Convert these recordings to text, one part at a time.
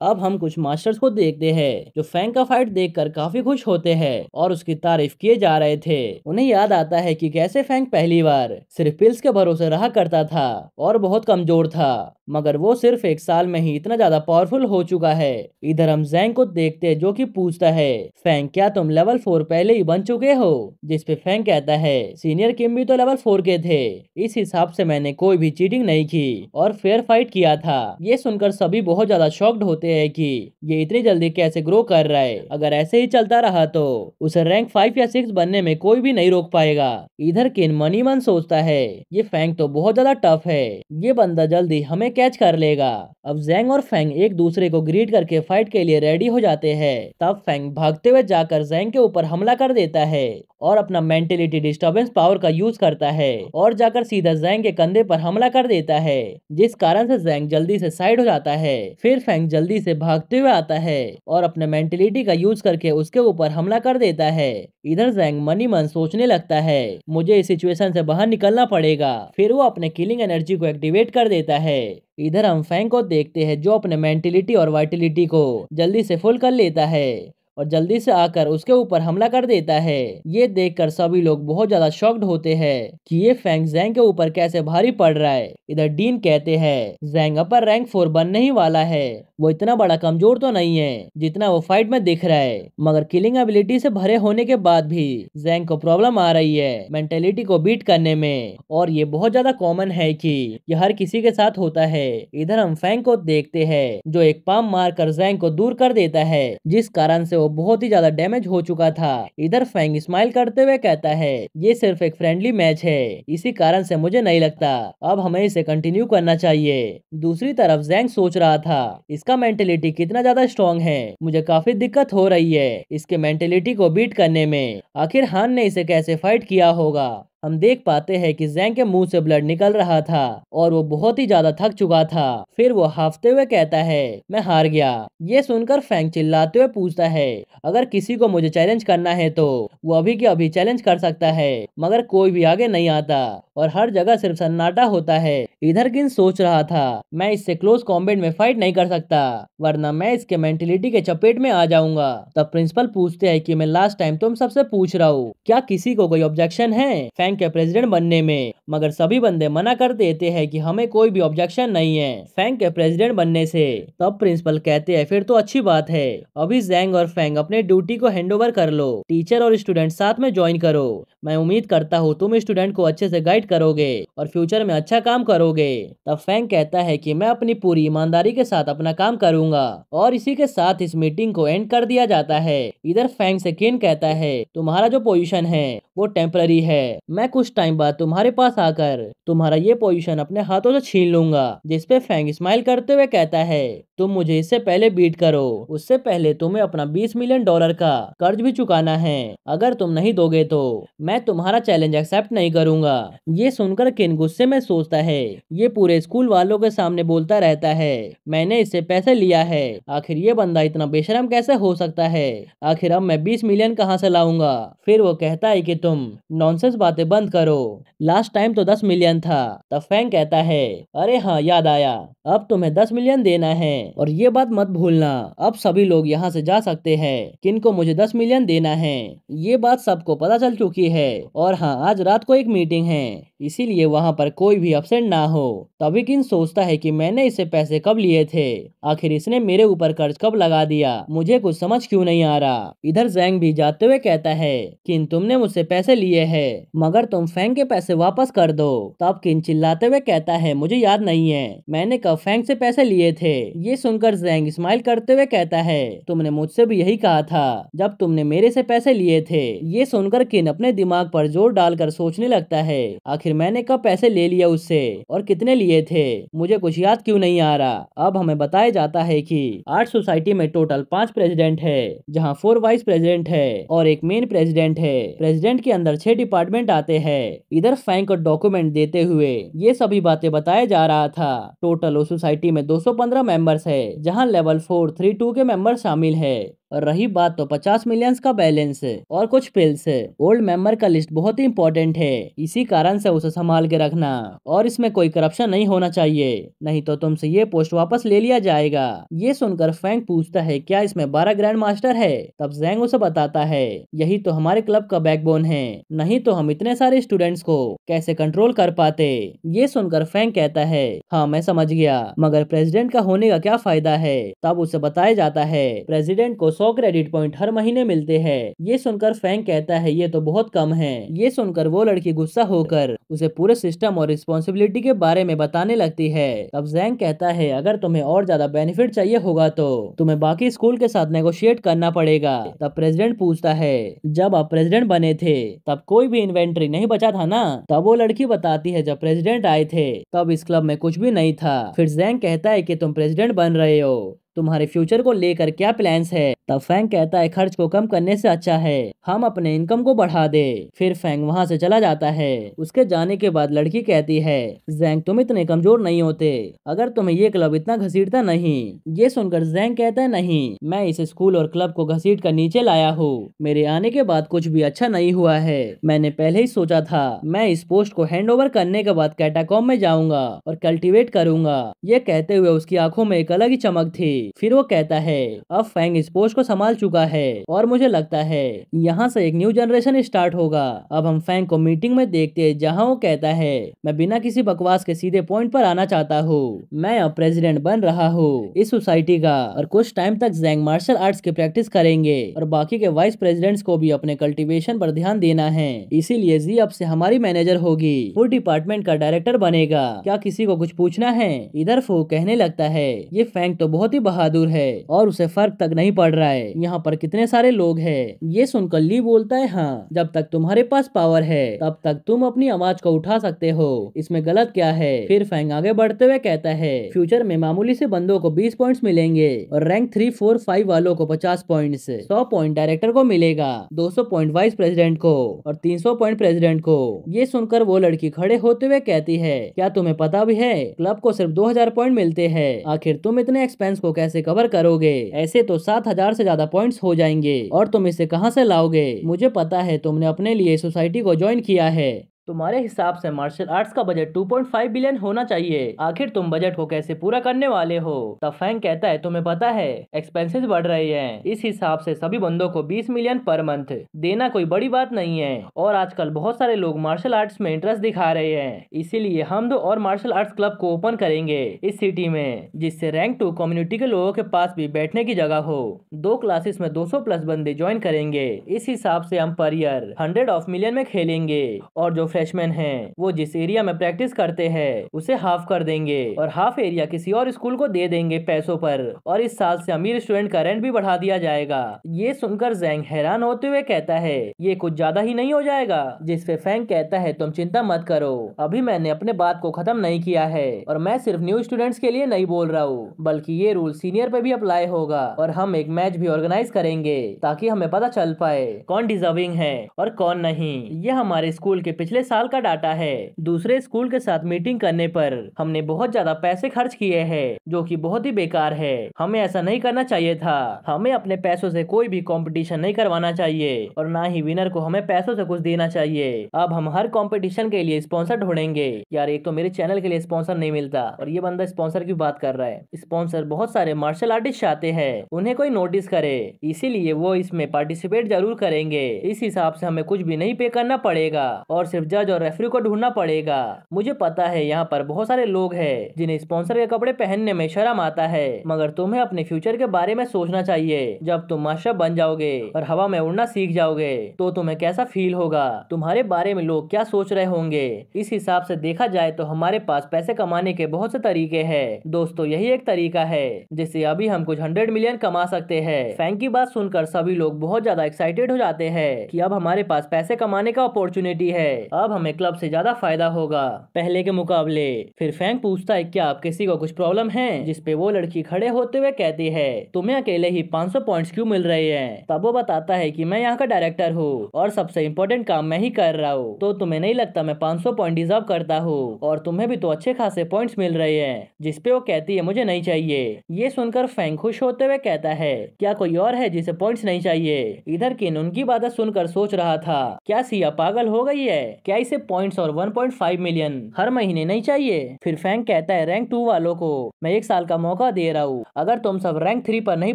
अब हम कुछ मास्टर्स को देखते हैं जो फैंग का फाइट देखकर काफी खुश होते हैं और उसकी तारीफ किए जा रहे थे। उन्हें याद आता है कि कैसे फैंग पहली बार सिर्फ पिल्स के भरोसे रहा करता था और बहुत कमजोर था, मगर वो सिर्फ एक साल में ही इतना ज्यादा पावरफुल हो चुका है। इधर हम जैंग को देखते हैं जो कि पूछता है, फैंग क्या तुम लेवल 4 पहले ही बन चुके हो? जिस पे फैंग कहता है, सीनियर किम भी तो लेवल 4 के थे, इस हिसाब से मैंने कोई भी चीटिंग नहीं की और फेयर फाइट किया था। ये सुनकर सभी बहुत ज्यादा शॉक्ड होते हैं कि ये इतनी जल्दी कैसे ग्रो कर रहा है। अगर ऐसे ही चलता रहा तो उसे रैंक 5 या 6 बनने में कोई भी नहीं रोक पाएगा। इधर किन मनी मन सोचता है, ये फैंग तो बहुत ज्यादा टफ है, ये बंदा जल्दी हमें कैच कर लेगा। अब जैंग और फैंग एक दूसरे को ग्रीट करके फाइट के लिए रेडी हो जाते हैं। तब फैंग भागते हुए जाकर जैंग के ऊपर हमला कर देता है और अपना मेंटेलिटी डिस्टर्बेंस पावर का यूज करता है और जाकर सीधा जैंग के कंधे पर हमला कर देता है, जिस कारण से जैंग जल्दी से साइड हो जाता है। फिर फैंग जल्दी से भागते हुए आता है और अपने मेंटेलिटी का यूज करके उसके ऊपर हमला कर देता है। इधर जैंग मनी मन सोचने लगता है, मुझे इस सिचुएशन से बाहर निकलना पड़ेगा। फिर वो अपने किलिंग एनर्जी को एक्टिवेट कर देता है। इधर हम फैंग को देखते हैं जो अपने मेंटेलिटी और वाइटलिटी को जल्दी से फुल कर लेता है और जल्दी से आकर उसके ऊपर हमला कर देता है। ये देखकर सभी लोग बहुत ज्यादा शॉक्ड होते हैं कि ये फैंग जैंग के ऊपर कैसे भारी पड़ रहा है। इधर डीन कहते हैं, जैंग अपर रैंक 4 बनने ही वाला है, वो इतना बड़ा कमजोर तो नहीं है जितना वो फाइट में दिख रहा है, मगर किलिंग एबिलिटी से भरे होने के बाद भी जैंग को प्रॉब्लम आ रही है मेंटेलिटी को बीट करने में, और ये बहुत ज्यादा कॉमन है कि ये हर किसी के साथ होता है। इधर हम फैंग को देखते हैं जो एक पाम मारकर जैंग को दूर कर देता है, जिस कारण से वो बहुत ही ज्यादा डैमेज हो चुका था। इधर फैंग स्माइल करते हुए कहता है, ये सिर्फ एक फ्रेंडली मैच है, इसी कारण से मुझे नहीं लगता अब हमें इसे कंटिन्यू करना चाहिए। दूसरी तरफ जैंग सोच रहा था, इसका मेंटेलिटी कितना ज्यादा स्ट्रॉन्ग है, मुझे काफी दिक्कत हो रही है इसके मेंटेलिटी को बीट करने में। आखिर हान ने इसे कैसे फाइट किया होगा। हम देख पाते हैं कि जैंग के मुंह से ब्लड निकल रहा था और वो बहुत ही ज्यादा थक चुका था। फिर वो हाफते हुए कहता है, मैं हार गया। ये सुनकर फैंग चिल्लाते हुए पूछता है, अगर किसी को मुझे चैलेंज करना है तो वो अभी के अभी चैलेंज कर सकता है, मगर कोई भी आगे नहीं आता और हर जगह सिर्फ सन्नाटा होता है। इधर किन सोच रहा था, मैं इससे क्लोज कॉम्बैट में फाइट नहीं कर सकता, वरना मैं इसके मेंटेलिटी के चपेट में आ जाऊंगा। तब प्रिंसिपल पूछते हैं कि मैं लास्ट टाइम तुम सबसे पूछ रहा हूँ, क्या किसी को कोई ऑब्जेक्शन है फैंग के प्रेसिडेंट बनने में, मगर सभी बंदे मना कर देते हैं कि हमें कोई भी ऑब्जेक्शन नहीं है फैंग के प्रेसिडेंट बनने से। तब प्रिंसिपल कहते हैं, फिर तो अच्छी बात है, अभी जैंग और फैंग अपने ड्यूटी को हैंडओवर कर लो, टीचर और स्टूडेंट साथ में ज्वाइन करो। मैं उम्मीद करता हूँ तुम स्टूडेंट को अच्छे से गाइड करोगे और फ्यूचर में अच्छा काम करोगे। तब फैंग कहता है कि मैं अपनी पूरी ईमानदारी के साथ अपना काम करूंगा, और इसी के साथ इस मीटिंग को एंड कर दिया जाता है। इधर फैंग से किन कहता है, तुम्हारा जो पोजीशन है वो टेम्पररी है, मैं कुछ टाइम बाद तुम्हारे पास आकर तुम्हारा ये पोजीशन अपने हाथों से छीन लूंगा। जिसपे फैंग स्माइल करते हुए कहता है, तुम मुझे इससे पहले बीट करो, उससे पहले तुम्हें अपना $20 मिलियन का कर्ज भी चुकाना है, अगर तुम नहीं दोगे तो मैं तुम्हारा चैलेंज एक्सेप्ट नहीं करूंगा। ये सुनकर किन गुस्से में सोचता है, ये पूरे स्कूल वालों के सामने बोलता रहता है, मैंने इससे पैसे लिया है, आखिर ये बंदा इतना बेशरम कैसे हो सकता है, आखिर अब मैं 20 मिलियन कहाँ से लाऊंगा। फिर वो कहता है कि तुम नॉनसेंस बातें बंद करो, लास्ट टाइम तो 10 मिलियन था। तब फैंग कहता है, अरे हाँ याद आया, अब तुम्हें 10 मिलियन देना है, और ये बात मत भूलना अब सभी लोग यहाँ से जा सकते हैं, किन को मुझे 10 मिलियन देना है। ये बात सबको पता चल चुकी है, और हाँ आज रात को एक मीटिंग है, इसीलिए वहाँ पर कोई भी अब्सेंट ना हो। तभी किन सोचता है कि मैंने इससे पैसे कब लिए थे, आखिर इसने मेरे ऊपर कर्ज कब लगा दिया, मुझे कुछ समझ क्यों नहीं आ रहा। इधर जैंग भी जाते हुए कहता है, किन तुमने मुझसे पैसे लिए हैं, मगर तुम फैंग के पैसे वापस कर दो। तब किन चिल्लाते हुए कहता है, मुझे याद नहीं है मैंने कब फैंग से पैसे लिए थे। ये सुनकर जैंग स्माइल करते हुए कहता है, तुमने मुझसे भी यही कहा था जब तुमने मेरे से पैसे लिए थे। ये सुनकर किन अपने दिमाग पर जोर डालकर सोचने लगता है, आखिर मैंने कब पैसे ले लिए उससे और कितने लिए थे, मुझे कुछ याद क्यों नहीं आ रहा। अब हमें बताया जाता है कि आर्ट सोसाइटी में टोटल 5 प्रेसिडेंट है, जहाँ 4 वाइस प्रेसिडेंट है और एक मेन प्रेसिडेंट है। प्रेसिडेंट के अंदर 6 डिपार्टमेंट आते हैं। इधर फैंग को डॉक्यूमेंट देते हुए ये सभी बातें बताया जा रहा था। टोटल उस सोसाइटी में 215 मेंबर्स है, जहाँ लेवल 4, 3, 2 के मेंबर शामिल है। और रही बात तो 50 मिलियंस का बैलेंस और कुछ पिल्स, ओल्ड मेंबर का लिस्ट बहुत ही इंपॉर्टेंट है, इसी कारण से उसे संभाल के रखना और इसमें कोई करप्शन नहीं होना चाहिए, नहीं तो तुमसे ये पोस्ट वापस ले लिया जाएगा। ये सुनकर फैंक पूछता है क्या इसमें 12 ग्रैंड मास्टर है? तब जैंग उसे बताता है यही तो हमारे क्लब का बैकबोन है, नहीं तो हम इतने सारे स्टूडेंट्स को कैसे कंट्रोल कर पाते। ये सुनकर फैंक कहता है हाँ मैं समझ गया, मगर प्रेसिडेंट का होने का क्या फायदा है? तब उसे बताया जाता है प्रेसिडेंट को 100 क्रेडिट पॉइंट हर महीने मिलते हैं। ये सुनकर फैंक कहता है ये तो बहुत कम है। ये सुनकर वो लड़की गुस्सा होकर उसे पूरे सिस्टम और रिस्पॉन्सिबिलिटी के बारे में बताने लगती है। तब जैंग कहता है अगर तुम्हें और ज्यादा बेनिफिट चाहिए होगा तो तुम्हें बाकी स्कूल के साथ नेगोशिएट करना पड़ेगा। तब प्रेसिडेंट पूछता है जब आप प्रेसिडेंट बने थे तब कोई भी इन्वेंट्री नहीं बचा था ना? तब वो लड़की बताती है जब प्रेसिडेंट आए थे तब इस क्लब में कुछ भी नहीं था। फिर जैंग कहता है कि तुम प्रेसिडेंट बन रहे हो, तुम्हारे फ्यूचर को लेकर क्या प्लान्स है? तब फैंग कहता है खर्च को कम करने से अच्छा है हम अपने इनकम को बढ़ा दे। फिर फैंग वहां से चला जाता है। उसके जाने के बाद लड़की कहती है जैंग तुम इतने कमजोर नहीं होते अगर तुम्हें ये क्लब इतना घसीटता नहीं। ये सुनकर जैंग कहता है नहीं, मैं इस स्कूल और क्लब को घसीट कर नीचे लाया हूँ, मेरे आने के बाद कुछ भी अच्छा नहीं हुआ है। मैंने पहले ही सोचा था मैं इस पोस्ट को हैंड ओवर करने के बाद कैटाकॉम्ब में जाऊंगा और कल्टीवेट करूंगा। ये कहते हुए उसकी आंखों में एक अलग ही चमक थी। फिर वो कहता है अब फैंग इस पोस्ट को संभाल चुका है और मुझे लगता है यहाँ से एक न्यू जनरेशन स्टार्ट होगा। अब हम फैंग को मीटिंग में देखते हैं जहाँ वो कहता है मैं बिना किसी बकवास के सीधे पॉइंट पर आना चाहता हूँ, मैं अब प्रेसिडेंट बन रहा हूँ इस सोसाइटी का और कुछ टाइम तक जैंग मार्शल आर्ट्स की प्रैक्टिस करेंगे और बाकी के वाइस प्रेसिडेंट्स को भी अपने कल्टीवेशन पर ध्यान देना है, इसीलिए जी अब से हमारी मैनेजर होगी, फूड डिपार्टमेंट का डायरेक्टर बनेगा। क्या किसी को कुछ पूछना है? इधर फू कहने लगता है ये फैंग तो बहुत ही बहादुर है और उसे फर्क तक नहीं पड़ रहा है यहाँ पर कितने सारे लोग हैं। ये सुनकर ली बोलता है हाँ जब तक तुम्हारे पास पावर है तब तक तुम अपनी आवाज को उठा सकते हो, इसमें गलत क्या है? फिर फैंग आगे बढ़ते हुए कहता है फ्यूचर में मामूली से बंदों को 20 पॉइंट्स मिलेंगे और रैंक 3, 4, 5 वालों को 50 पॉइंट्स, 100 पॉइंट डायरेक्टर को मिलेगा, 200 पॉइंट वाइस प्रेसिडेंट को और 300 पॉइंट प्रेसिडेंट को। ये सुनकर वो लड़की खड़े होते हुए कहती है क्या तुम्हें पता भी है क्लब को सिर्फ 2000 पॉइंट मिलते हैं, आखिर तुम इतने एक्सपेंस को कैसे कवर करोगे? ऐसे तो 7000 से ज्यादा पॉइंट्स हो जाएंगे और तुम इसे कहां से लाओगे? मुझे पता है तुमने अपने लिए सोसाइटी को ज्वाइन किया है, तुम्हारे हिसाब से मार्शल आर्ट्स का बजट 2.5 बिलियन होना चाहिए, आखिर तुम बजट को कैसे पूरा करने वाले हो? तब फैंग कहता है तुम्हें पता है एक्सपेंसेस बढ़ रहे हैं, इस हिसाब से सभी बंदों को 20 मिलियन पर मंथ देना कोई बड़ी बात नहीं है और आजकल बहुत सारे लोग मार्शल आर्ट्स में इंटरेस्ट दिखा रहे हैं, इसीलिए हम दो और मार्शल आर्ट्स क्लब को ओपन करेंगे इस सिटी में जिससे रैंक 2 कम्युनिटी के लोगों के पास भी बैठने की जगह हो। 2 क्लासेस में 200 प्लस बंदे ज्वाइन करेंगे, इस हिसाब से हम पर ईयर 100 ऑफ मिलियन में खेलेंगे और जो फ्रेशमैन हैं वो जिस एरिया में प्रैक्टिस करते हैं उसे हाफ कर देंगे और हाफ एरिया किसी और स्कूल को दे देंगे पैसों पर और इस साल से अमीर स्टूडेंट का रेंट भी बढ़ा दिया जाएगा। ये सुनकर जैंग हैरान होते हुए कहता है ये कुछ ज्यादा ही नहीं हो जाएगा? जिस पे फैंग कहता है तुम चिंता मत करो, अभी मैंने अपने बात को खत्म नहीं किया है और मैं सिर्फ न्यू स्टूडेंट्स के लिए नहीं बोल रहा हूँ बल्कि ये रूल सीनियर पे भी अप्लाई होगा और हम एक मैच भी ऑर्गेनाइज करेंगे ताकि हमें पता चल पाए कौन डिजर्विंग है और कौन नहीं। ये हमारे स्कूल के पिछले साल का डाटा है, दूसरे स्कूल के साथ मीटिंग करने पर हमने बहुत ज्यादा पैसे खर्च किए हैं जो कि बहुत ही बेकार है, हमें ऐसा नहीं करना चाहिए था, हमें अपने पैसों से कोई भी कंपटीशन नहीं करवाना चाहिए और ना ही विनर को हमें पैसों से कुछ देना चाहिए। अब हम हर कंपटीशन के लिए स्पॉन्सर ढूंढेंगे। यार एक तो मेरे चैनल के लिए स्पॉन्सर नहीं मिलता और ये बंदा स्पॉन्सर की बात कर रहा है, स्पॉन्सर बहुत सारे मार्शल आर्टिस्ट चाहते हैं उन्हें कोई नोटिस करे, इसीलिए वो इसमें पार्टिसिपेट जरूर करेंगे, इस हिसाब से हमें कुछ भी नहीं पे करना पड़ेगा और सिर्फ जज और रेफरी को ढूंढना पड़ेगा। मुझे पता है यहाँ पर बहुत सारे लोग हैं जिन्हें स्पॉन्सर के कपड़े पहनने में शर्म आता है, मगर तुम्हें अपने फ्यूचर के बारे में सोचना चाहिए। जब तुम मास्टर बन जाओगे और हवा में उड़ना सीख जाओगे तो तुम्हें कैसा फील होगा, तुम्हारे बारे में लोग क्या सोच रहे होंगे। इस हिसाब से देखा जाए तो हमारे पास पैसे कमाने के बहुत से तरीके हैं दोस्तों, यही एक तरीका है जिससे अभी हम कुछ 100 मिलियन कमा सकते हैं। फैंग की बात सुनकर सभी लोग बहुत ज्यादा एक्साइटेड हो जाते हैं कि अब हमारे पास पैसे कमाने का अपॉर्चुनिटी है, अब हमें क्लब से ज्यादा फायदा होगा पहले के मुकाबले। फिर फैंक पूछता है क्या आप किसी को कुछ प्रॉब्लम है, जिसपे वो लड़की खड़े होते हुए कहती है तुम्हें अकेले ही 500 पॉइंट्स क्यों मिल रहे हैं। तब वो बताता है कि मैं यहाँ का डायरेक्टर हूँ और सबसे इम्पोर्टेंट काम मैं ही कर रहा हूँ, तो तुम्हें नहीं लगता मैं 500 पॉइंट डिजर्व करता हूँ और तुम्हें भी तो अच्छे खासे पॉइंट्स मिल रहे हैं। जिसपे वो कहती है मुझे नहीं चाहिए। ये सुनकर फैंक खुश होते हुए कहता है क्या कोई और है जिसे पॉइंट्स नहीं चाहिए। इधर किन उनकी बातें सुनकर सोच रहा था क्या सिया पागल हो गई है, क्या इसे पॉइंट्स और 1.5 मिलियन हर महीने नहीं चाहिए। फिर फैंक कहता है रैंक 2 वालों को मैं 1 साल का मौका दे रहा हूँ, अगर तुम सब रैंक 3 पर नहीं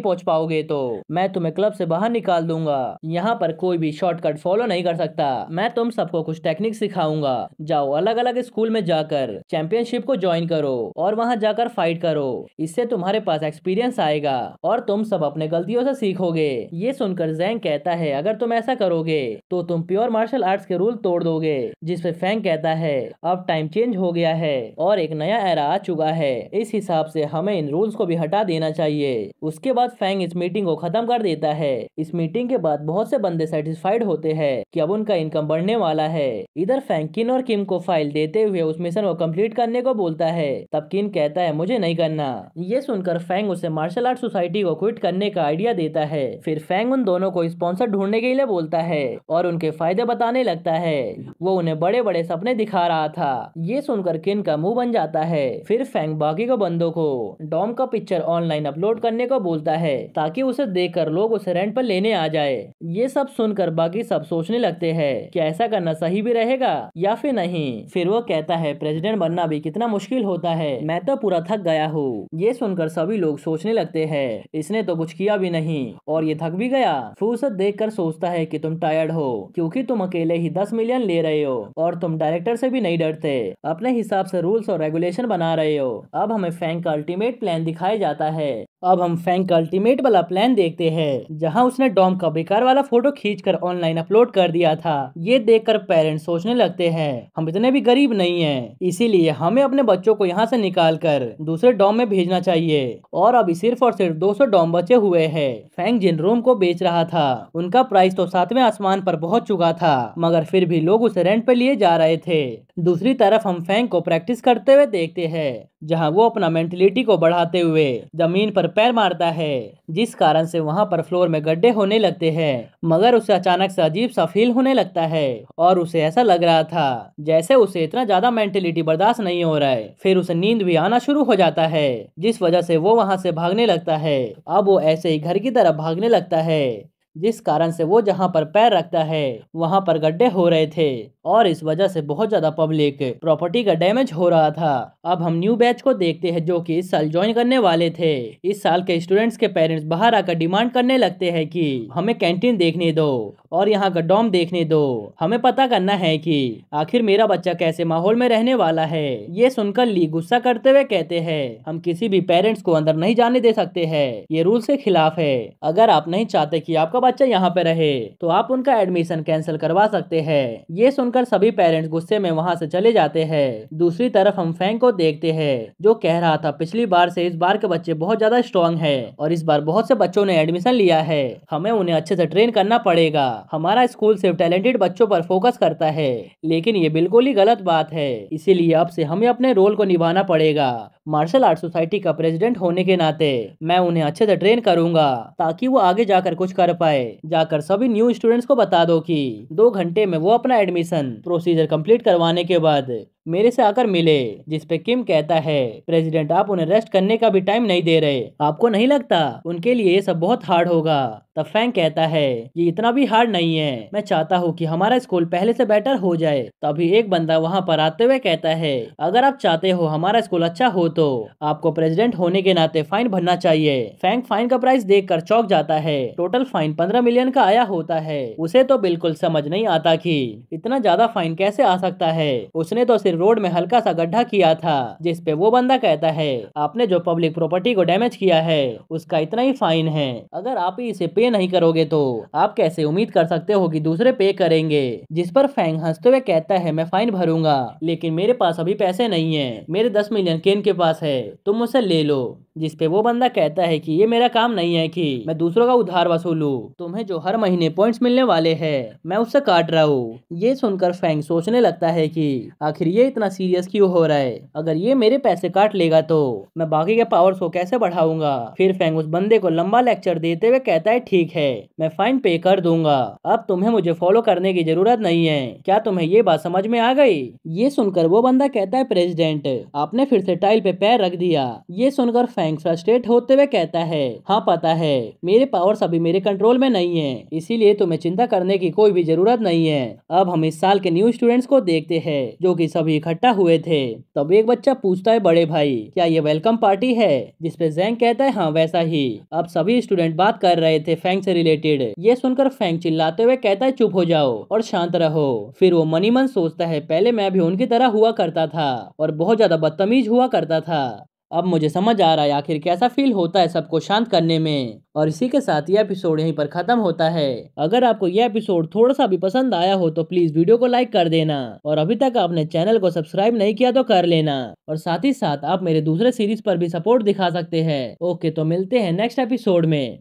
पहुँच पाओगे तो मैं तुम्हें क्लब से बाहर निकाल दूंगा। यहाँ पर कोई भी शॉर्टकट फॉलो नहीं कर सकता, मैं तुम सबको कुछ टेक्निक सिखाऊंगा। जाओ अलग अलग स्कूल में जाकर चैंपियनशिप को ज्वाइन करो और वहाँ जाकर फाइट करो, इससे तुम्हारे पास एक्सपीरियंस आएगा और तुम सब अपने गलतियों से सीखोगे। ये सुनकर जैंग कहता है अगर तुम ऐसा करोगे तो तुम प्योर मार्शल आर्ट्स के रूल तोड़ दोगे। जिसपे फैंग कहता है अब टाइम चेंज हो गया है और एक नया एरा आ चुका है, इस हिसाब से हमें इन रूल्स को भी हटा देना चाहिए। उसके बाद फैंग इस मीटिंग को खत्म कर देता है। इस मीटिंग के बाद बहुत से बंदे सेटिस्फाइड होते हैं कि अब उनका इनकम बढ़ने वाला है। इधर फैंग किन और किम को फाइल देते हुए उस मिशन को कंप्लीट करने को बोलता है, तब किन कहता है मुझे नहीं करना। ये सुनकर फैंग उसे मार्शल आर्ट सोसाइटी को क्विट करने का आइडिया देता है। फिर फैंग उन दोनों को स्पॉन्सर ढूंढने के लिए बोलता है और उनके फायदे बताने लगता है। वो उन्हें बड़े बड़े सपने दिखा रहा था। ये सुनकर किन का मुंह बन जाता है। फिर फैंग बाकी को बंदों को डॉम का पिक्चर ऑनलाइन अपलोड करने को बोलता है ताकि उसे देखकर लोग उसे रेंट पर लेने आ जाए। ये सब सुनकर बाकी सब सोचने लगते हैं कि ऐसा करना सही भी रहेगा या फिर नहीं। फिर वो कहता है प्रेसिडेंट बनना भी कितना मुश्किल होता है, मैं तो पूरा थक गया हूँ। ये सुनकर सभी लोग सोचने लगते हैं इसने तो कुछ किया भी नहीं और ये थक भी गया। फिर उसे देखकर सोचता है कि तुम टायर्ड हो क्योंकि तुम अकेले ही 10 मिलियन ले रहे हो और तुम डायरेक्टर से भी नहीं डरते, अपने हिसाब से रूल्स और रेगुलेशन बना रहे हो। अब हमें फैंक का अल्टीमेट प्लान दिखाया जाता है। अब हम फैंक का अल्टीमेट वाला प्लान देखते हैं जहां उसने डॉम का बेकार वाला फोटो खींचकर ऑनलाइन अपलोड कर दिया था। ये देखकर पेरेंट्स सोचने लगते हैं हम इतने भी गरीब नहीं हैं, इसीलिए हमें अपने बच्चों को यहाँ से निकाल कर दूसरे डॉम में भेजना चाहिए। और अभी सिर्फ और सिर्फ 200 डॉम बचे हुए हैं। फैंक जिन रूम को बेच रहा था उनका प्राइस तो 7वें आसमान पर पहुंच चुका था, मगर फिर भी लोग उसे रेंट पे लिए जा रहे थे। दूसरी तरफ हम फैंक को प्रैक्टिस करते हुए देखते हैं जहां वो अपना मेंटलिटी को बढ़ाते हुए जमीन पर पैर मारता है, जिस कारण से वहां पर फ्लोर में गड्ढे होने लगते हैं। मगर उसे अचानक से अजीब सा फील होने लगता है और उसे ऐसा लग रहा था जैसे उसे इतना ज्यादा मेंटलिटी बर्दाश्त नहीं हो रहा है। फिर उसे नींद भी आना शुरू हो जाता है जिस वजह से वो वहां से भागने लगता है। अब वो ऐसे ही घर की तरफ भागने लगता है जिस कारण से वो जहां पर पैर रखता है वहां पर गड्ढे हो रहे थे और इस वजह से बहुत ज्यादा पब्लिक प्रॉपर्टी का डैमेज हो रहा था। अब हम न्यू बैच को देखते हैं जो कि इस साल ज्वाइन करने वाले थे। इस साल के स्टूडेंट्स के पेरेंट्स बाहर आकर डिमांड करने लगते हैं कि हमें कैंटीन देखने दो और यहाँ का डॉम देखने दो, हमें पता करना है कि आखिर मेरा बच्चा कैसे माहौल में रहने वाला है। ये सुनकर ली गुस्सा करते हुए कहते हैं हम किसी भी पेरेंट्स को अंदर नहीं जाने दे सकते हैं, ये रूल से खिलाफ है। अगर आप नहीं चाहते कि आपका बच्चा यहाँ पे रहे तो आप उनका एडमिशन कैंसिल करवा सकते हैं। ये सुनकर सभी पेरेंट्स गुस्से में वहाँ से चले जाते हैं। दूसरी तरफ हम फैंक को देखते हैं जो कह रहा था पिछली बार से इस बार के बच्चे बहुत ज्यादा स्ट्रॉन्ग है और इस बार बहुत से बच्चों ने एडमिशन लिया है, हमें उन्हें अच्छे से ट्रेन करना पड़ेगा। हमारा स्कूल सिर्फ टैलेंटेड बच्चों पर फोकस करता है, लेकिन ये बिल्कुल ही गलत बात है, इसीलिए अब से हमें अपने रोल को निभाना पड़ेगा। मार्शल आर्ट सोसाइटी का प्रेसिडेंट होने के नाते मैं उन्हें अच्छे से ट्रेन करूंगा ताकि वो आगे जाकर कुछ कर पाए। जाकर सभी न्यू स्टूडेंट्स को बता दो कि 2 घंटे में वो अपना एडमिशन प्रोसीजर कंप्लीट करवाने के बाद मेरे से आकर मिले। जिसपे किम कहता है प्रेसिडेंट आप उन्हें रेस्ट करने का भी टाइम नहीं दे रहे, आपको नहीं लगता उनके लिए ये सब बहुत हार्ड होगा। तब फैंक कहता है ये इतना भी हार्ड नहीं है, मैं चाहता हूँ कि हमारा स्कूल पहले से बेटर हो जाए। तभी एक बंदा वहाँ पर आते हुए कहता है अगर आप चाहते हो हमारा स्कूल अच्छा हो तो आपको प्रेसिडेंट होने के नाते फाइन भरना चाहिए। फैंक फाइन का प्राइस देखकर चौंक जाता है। टोटल फाइन 15 मिलियन का आया होता है। उसे तो बिल्कुल समझ नहीं आता कि इतना ज्यादा फाइन कैसे आ सकता है। उसने तो सिर्फ फिर रोड में हल्का सा गड्ढा किया था, जिसपे वो बंदा कहता है आपने जो पब्लिक प्रॉपर्टी को डैमेज किया है उसका इतना ही फाइन है। अगर आप ही इसे पे नहीं करोगे तो आप कैसे उम्मीद कर सकते हो कि दूसरे पे करेंगे। जिस पर फैंग हंसते हुए कहता है मैं फाइन भरूंगा, लेकिन मेरे पास अभी पैसे नहीं है, मेरे 10 मिलियन केन के पास है, तुम मुझसे ले लो। जिसपे वो बंदा कहता है कि ये मेरा काम नहीं है कि मैं दूसरों का उधार वसूलूं, तुम्हें जो हर महीने पॉइंट्स मिलने वाले हैं मैं उससे काट रहा हूँ। ये सुनकर फैंग सोचने लगता है कि आखिर ये इतना सीरियस क्यों हो रहा है, अगर ये मेरे पैसे काट लेगा तो मैं बाकी के पावर्स को कैसे बढ़ाऊंगा। फिर फैंग उस बंदे को लंबा लेक्चर देते हुए कहता है ठीक है मैं फाइन पे कर दूंगा, अब तुम्हें मुझे फॉलो करने की जरूरत नहीं है, क्या तुम्हें ये बात समझ में आ गई। ये सुनकर वो बंदा कहता है प्रेसिडेंट आपने फिर से टाइल पे पैर रख दिया। ये सुनकर फैंग फ्रस्ट्रेट होते हुए कहता है हाँ पता है मेरे पावर्स अभी मेरे कंट्रोल में नहीं है, इसीलिए तुम्हें चिंता करने की कोई भी जरूरत नहीं है। अब हम इस साल के न्यू स्टूडेंट्स को देखते हैं जो कि सभी इकट्ठा हुए थे। तब एक बच्चा पूछता है बड़े भाई क्या ये वेलकम पार्टी है, जिसपे जैंग कहता है हाँ वैसा ही। अब सभी स्टूडेंट बात कर रहे थे फैंग से रिलेटेड। ये सुनकर फैंग चिल्लाते हुए कहता है चुप हो जाओ और शांत रहो। फिर वो मनी मन सोचता है पहले मैं भी उनकी तरह हुआ करता था और बहुत ज्यादा बदतमीज हुआ करता था, अब मुझे समझ आ रहा है आखिर कैसा फील होता है सबको शांत करने में। और इसी के साथ ये एपिसोड यहीं पर खत्म होता है। अगर आपको यह एपिसोड थोड़ा सा भी पसंद आया हो तो प्लीज वीडियो को लाइक कर देना, और अभी तक आपने चैनल को सब्सक्राइब नहीं किया तो कर लेना, और साथ ही साथ आप मेरे दूसरे सीरीज पर भी सपोर्ट दिखा सकते हैं। ओके तो मिलते हैं नेक्स्ट एपिसोड में।